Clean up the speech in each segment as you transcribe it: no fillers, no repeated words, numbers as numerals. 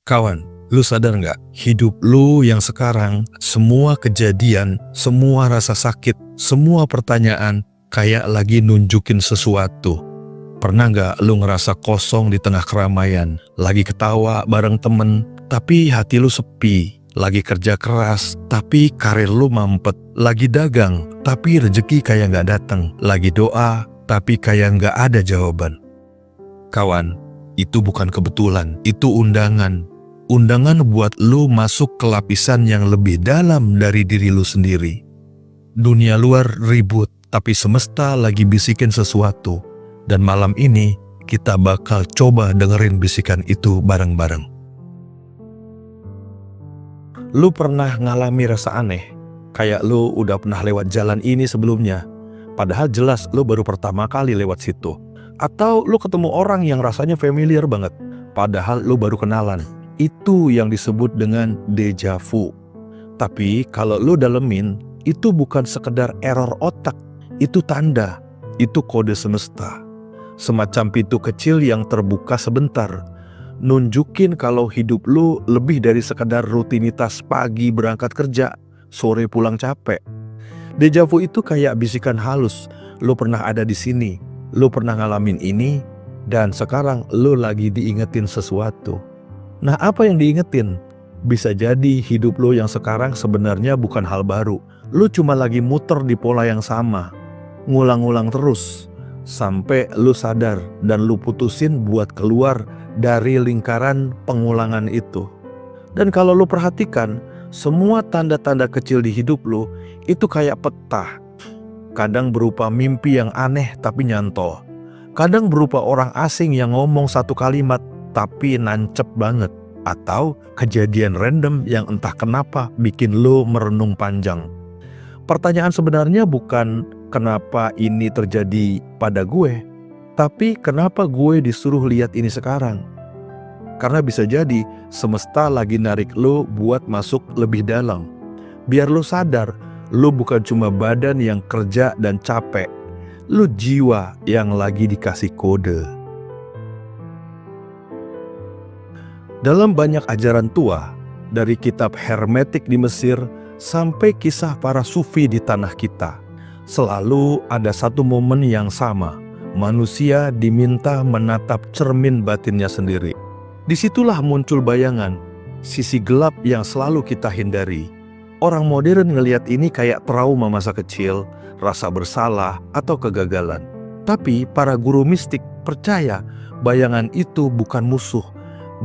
Kawan, lu sadar nggak? Hidup lu yang sekarang, semua kejadian, semua rasa sakit, semua pertanyaan, kayak lagi nunjukin sesuatu. Pernah nggak lu ngerasa kosong di tengah keramaian? Lagi ketawa bareng temen, tapi hati lu sepi. Lagi kerja keras, tapi karir lu mampet. Lagi dagang, tapi rezeki kayak nggak datang. Lagi doa, tapi kayak nggak ada jawaban. Kawan, itu bukan kebetulan, itu undangan. Undangan buat lu masuk ke lapisan yang lebih dalam dari diri lu sendiri. Dunia luar ribut, tapi semesta lagi bisikin sesuatu. Dan malam ini, kita bakal coba dengerin bisikan itu bareng-bareng. Lu pernah ngalami rasa aneh? Kayak lu udah pernah lewat jalan ini sebelumnya, padahal jelas lu baru pertama kali lewat situ. Atau lu ketemu orang yang rasanya familiar banget, padahal lu baru kenalan. Itu yang disebut dengan deja vu. Tapi kalau lu dalemin, itu bukan sekedar error otak, itu tanda, itu kode semesta. Semacam pintu kecil yang terbuka sebentar, nunjukin kalau hidup lu lebih dari sekedar rutinitas pagi berangkat kerja, sore pulang capek. Deja vu itu kayak bisikan halus, lu pernah ada di sini, lu pernah ngalamin ini, dan sekarang lu lagi diingetin sesuatu. Nah, apa yang diingetin? Bisa jadi hidup lu yang sekarang sebenarnya bukan hal baru. Lu cuma lagi muter di pola yang sama, ngulang-ngulang terus, sampai lu sadar dan lu putusin buat keluar dari lingkaran pengulangan itu. Dan kalau lu perhatikan, semua tanda-tanda kecil di hidup lu itu kayak peta. Kadang berupa mimpi yang aneh tapi nyantol. Kadang berupa orang asing yang ngomong satu kalimat tapi nancep banget. Atau kejadian random yang entah kenapa bikin lo merenung panjang. Pertanyaan sebenarnya bukan kenapa ini terjadi pada gue, tapi kenapa gue disuruh lihat ini sekarang. Karena bisa jadi semesta lagi narik lo buat masuk lebih dalam. Biar lo sadar, lo bukan cuma badan yang kerja dan capek. Lo jiwa yang lagi dikasih kode. Dalam banyak ajaran tua, dari kitab Hermetik di Mesir sampai kisah para sufi di tanah kita, selalu ada satu momen yang sama. Manusia diminta menatap cermin batinnya sendiri. Disitulah muncul bayangan, sisi gelap yang selalu kita hindari. Orang modern ngelihat ini kayak trauma masa kecil, rasa bersalah, atau kegagalan. Tapi para guru mistik percaya bayangan itu bukan musuh.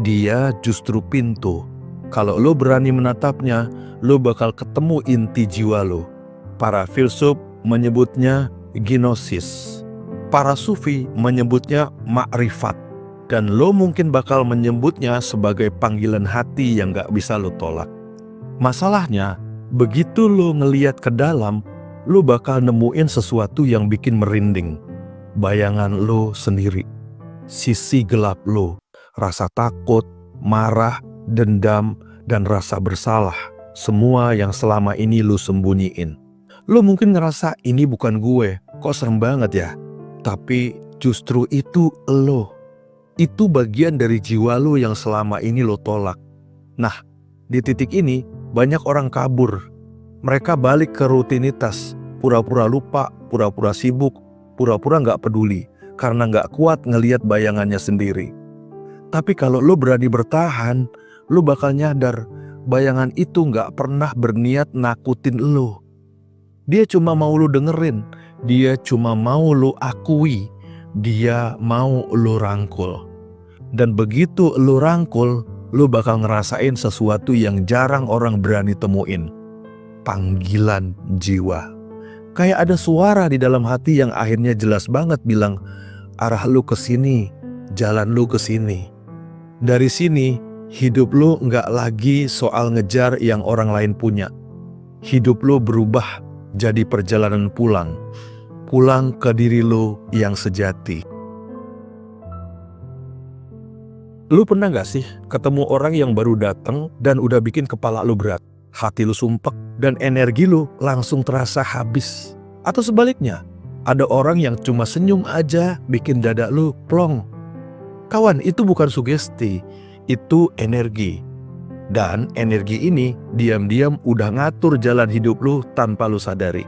Dia justru pintu. Kalau lo berani menatapnya, lo bakal ketemu inti jiwa lo. Para filsuf menyebutnya gnosis. Para sufi menyebutnya ma'rifat. Dan lo mungkin bakal menyebutnya sebagai panggilan hati yang gak bisa lo tolak. Masalahnya, begitu lo ngeliat ke dalam, lo bakal nemuin sesuatu yang bikin merinding. Bayangan lo sendiri. Sisi gelap lo. Rasa takut, marah, dendam, dan rasa bersalah. Semua yang selama ini lu sembunyiin. Lu mungkin ngerasa ini bukan gue, kok serem banget ya. Tapi justru itu lo. Itu bagian dari jiwa lu yang selama ini lo tolak. Nah, di titik ini banyak orang kabur. Mereka balik ke rutinitas, pura-pura lupa, pura-pura sibuk, pura-pura gak peduli, karena gak kuat ngeliat bayangannya sendiri. Tapi kalau lo berani bertahan, lo bakal nyadar bayangan itu gak pernah berniat nakutin lo. Dia cuma mau lo dengerin, dia cuma mau lo akui, dia mau lo rangkul. Dan begitu lo rangkul, lo bakal ngerasain sesuatu yang jarang orang berani temuin. Panggilan jiwa. Kayak ada suara di dalam hati yang akhirnya jelas banget bilang, arah lo ke sini, jalan lo ke sini. Dari sini, hidup lo nggak lagi soal ngejar yang orang lain punya. Hidup lo berubah jadi perjalanan pulang. Pulang ke diri lo yang sejati. Lo pernah nggak sih ketemu orang yang baru datang dan udah bikin kepala lo berat? Hati lo sumpek dan energi lo langsung terasa habis. Atau sebaliknya, ada orang yang cuma senyum aja bikin dada lo plong. Kawan, itu bukan sugesti, itu energi. Dan energi ini diam-diam udah ngatur jalan hidup lu tanpa lu sadari.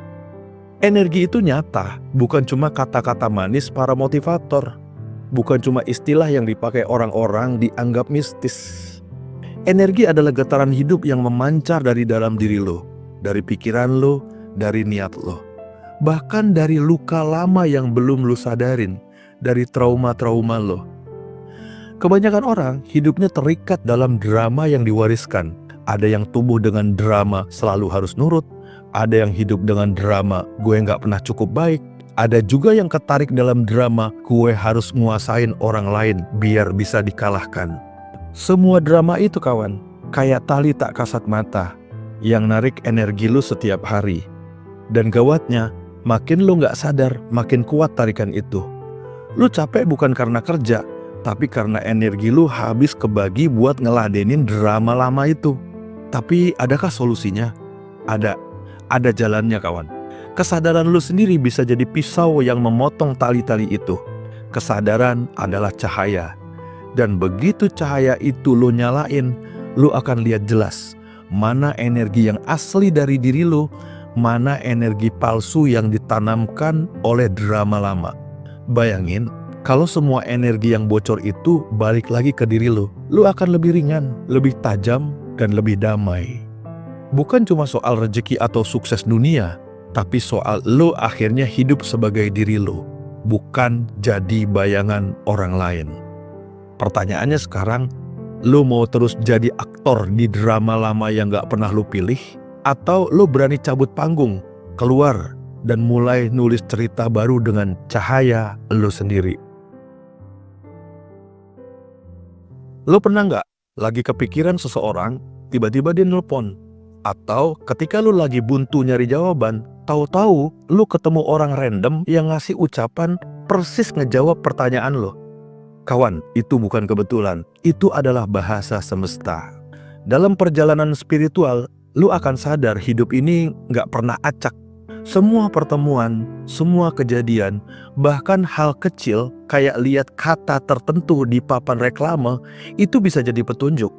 Energi itu nyata, bukan cuma kata-kata manis para motivator. Bukan cuma istilah yang dipakai orang-orang dianggap mistis. Energi adalah getaran hidup yang memancar dari dalam diri lo, dari pikiran lo, dari niat lo. Bahkan dari luka lama yang belum lo sadarin, dari trauma-trauma lo. Kebanyakan orang hidupnya terikat dalam drama yang diwariskan. Ada yang tumbuh dengan drama selalu harus nurut. Ada yang hidup dengan drama gue gak pernah cukup baik. Ada juga yang ketarik dalam drama gue harus nguasain orang lain biar bisa dikalahkan. Semua drama itu kawan, kayak tali tak kasat mata yang narik energi lu setiap hari. Dan gawatnya, makin lu gak sadar, makin kuat tarikan itu. Lu capek bukan karena kerja, tapi karena energi lu habis kebagi buat ngeladenin drama lama itu. Tapi adakah solusinya? Ada jalannya kawan. Kesadaran lu sendiri bisa jadi pisau yang memotong tali-tali itu. Kesadaran adalah cahaya. Dan begitu cahaya itu lu nyalain, lu akan lihat jelas mana energi yang asli dari diri lu, mana energi palsu yang ditanamkan oleh drama lama. Bayangin, kalau semua energi yang bocor itu balik lagi ke diri lu akan lebih ringan, lebih tajam, dan lebih damai. Bukan cuma soal rezeki atau sukses dunia, tapi soal lu akhirnya hidup sebagai diri lu, bukan jadi bayangan orang lain. Pertanyaannya sekarang, lu mau terus jadi aktor di drama lama yang gak pernah lu pilih? Atau lu berani cabut panggung, keluar, dan mulai nulis cerita baru dengan cahaya lu sendiri? Lu pernah gak lagi kepikiran seseorang, tiba-tiba dia nelpon? Atau ketika lu lagi buntu nyari jawaban, tahu-tahu lu ketemu orang random yang ngasih ucapan persis ngejawab pertanyaan lu? Kawan, itu bukan kebetulan, itu adalah bahasa semesta. Dalam perjalanan spiritual, lu akan sadar hidup ini gak pernah acak. Semua pertemuan, semua kejadian, bahkan hal kecil kayak lihat kata tertentu di papan reklame, itu bisa jadi petunjuk.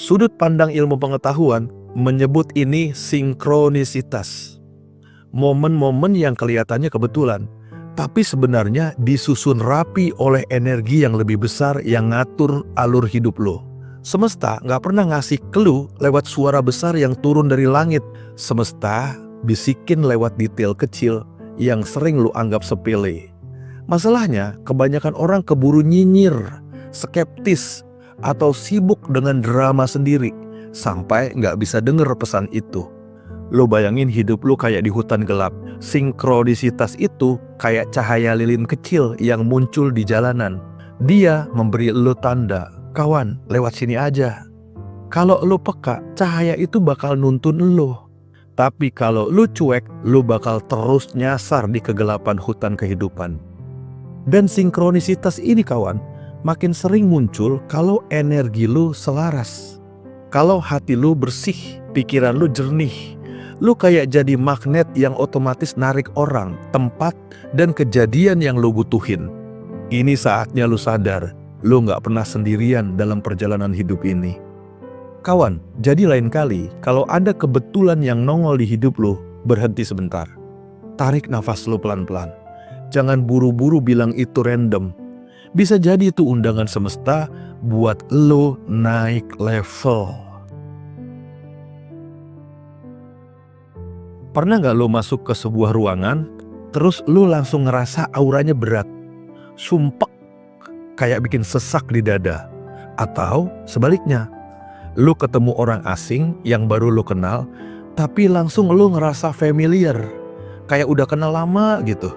Sudut pandang ilmu pengetahuan menyebut ini sinkronisitas. Momen-momen yang kelihatannya kebetulan, tapi sebenarnya disusun rapi oleh energi yang lebih besar yang ngatur alur hidup lo. Semesta gak pernah ngasih clue lewat suara besar yang turun dari langit. Semesta bisikin lewat detail kecil yang sering lu anggap sepele. Masalahnya, kebanyakan orang keburu nyinyir, skeptis, atau sibuk dengan drama sendiri, sampai gak bisa denger pesan itu. Lu bayangin hidup lu kayak di hutan gelap. Sinkronisitas itu kayak cahaya lilin kecil yang muncul di jalanan. Dia memberi lu tanda, kawan, lewat sini aja. Kalau lu peka, cahaya itu bakal nuntun lu. Tapi kalau lu cuek, lu bakal terus nyasar di kegelapan hutan kehidupan. Dan sinkronisitas ini kawan, makin sering muncul kalau energi lu selaras. Kalau hati lu bersih, pikiran lu jernih, lu kayak jadi magnet yang otomatis narik orang, tempat, dan kejadian yang lu butuhin. Ini saatnya lu sadar, lu gak pernah sendirian dalam perjalanan hidup ini. Kawan, jadi lain kali kalau ada kebetulan yang nongol di hidup lu, berhenti sebentar. Tarik nafas lu pelan-pelan. Jangan buru-buru bilang itu random. Bisa jadi itu undangan semesta buat lu naik level. Pernah gak lu masuk ke sebuah ruangan, terus lu langsung ngerasa auranya berat, sumpek, kayak bikin sesak di dada? Atau sebaliknya, lu ketemu orang asing yang baru lu kenal, tapi langsung lu ngerasa familiar, kayak udah kenal lama gitu.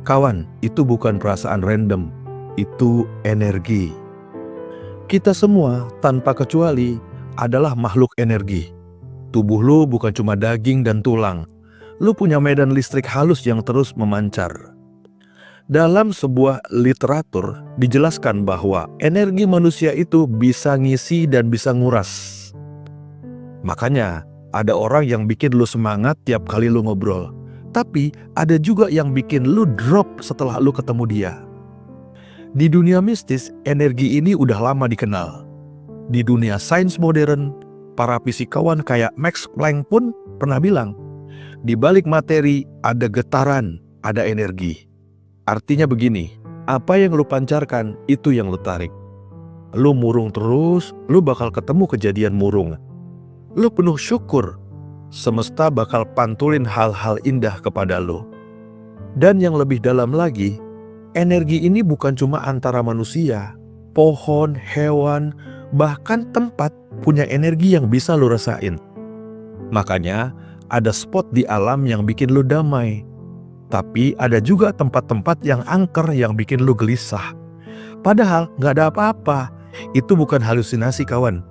Kawan, itu bukan perasaan random, itu energi. Kita semua tanpa kecuali adalah makhluk energi. Tubuh lu bukan cuma daging dan tulang. Lu punya medan listrik halus yang terus memancar. Dalam sebuah literatur dijelaskan bahwa energi manusia itu bisa ngisi dan bisa nguras. Makanya ada orang yang bikin lu semangat tiap kali lu ngobrol. Tapi ada juga yang bikin lu drop setelah lu ketemu dia. Di dunia mistis, energi ini udah lama dikenal. Di dunia sains modern, para fisikawan kayak Max Planck pun pernah bilang, di balik materi ada getaran, ada energi. Artinya begini, apa yang lu pancarkan itu yang lu tarik. Lu murung terus, lu bakal ketemu kejadian murung. Lu penuh syukur, semesta bakal pantulin hal-hal indah kepada lu. Dan yang lebih dalam lagi, energi ini bukan cuma antara manusia, pohon, hewan, bahkan tempat punya energi yang bisa lu rasain. Makanya ada spot di alam yang bikin lu damai. Tapi ada juga tempat-tempat yang angker yang bikin lu gelisah. Padahal gak ada apa-apa. Itu bukan halusinasi kawan.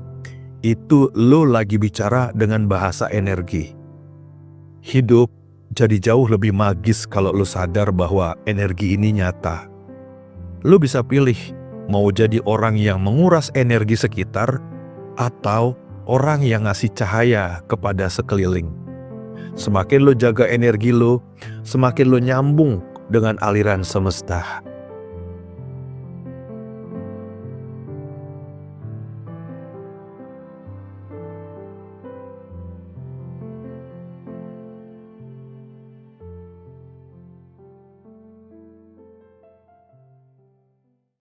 Itu lu lagi bicara dengan bahasa energi. Hidup jadi jauh lebih magis kalau lu sadar bahwa energi ini nyata. Lu bisa pilih mau jadi orang yang menguras energi sekitar atau orang yang ngasih cahaya kepada sekeliling. Semakin lu jaga energi lu, semakin lu nyambung dengan aliran semesta.